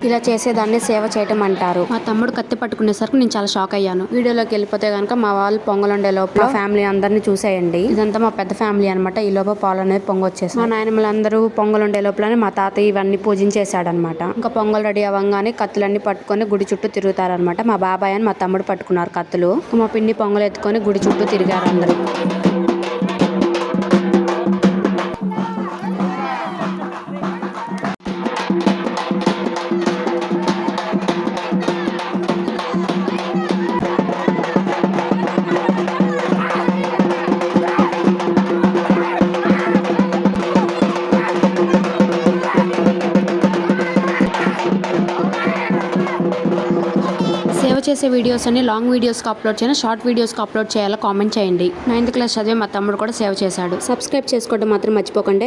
ఇలా చేసేదాన్ని సేవ చేయటం అంటారు. మా తమ్ముడు కత్తి పట్టుకునేసరికి నేను చాలా షాక్ అయ్యాను. వీడియోలోకి వెళ్ళిపోతే గనక మా వాళ్ళు పొంగల్ వండే లోపల ఫ్యామిలీ అందరినీ చూసేయండి. ఇదంతా మా పెద్ద ఫ్యామిలీ అనమాట. ఈ లోపల పాలు అనేది పొంగొచ్చేసి మా నాయనమ్మలందరూ పొంగల్ వండే లోపలనే మా తాతయ్య ఇవన్నీ పూజించేశాడనమాట. ఇంకా పొంగల్ రెడీ అవ్వగానే కత్తులన్నీ పట్టుకొని గుడి చుట్టూ తిరుగుతారనమాట. మా బాబాయ్ అని మా తమ్ముడు పట్టుకున్నారు కత్తులు. మా పిన్ని పొంగల్ ఎత్తుకొని గుడి చుట్టూ తిరిగారు అందరూ. సేవ చేసే వీడియోస్ అన్ని లాంగ్ వీడియోస్కి అప్లోడ్ చేయాలి, షార్ట్ వీడియోస్కి అప్లోడ్ చేయాలో కామెంట్ చేయండి. 9th క్లాస్ చదివే మా తమ్ముడు కూడా సేవ చేశాడు. సబ్స్క్రైబ్ చేసుకోవడం మాత్రం మర్చిపోకండి.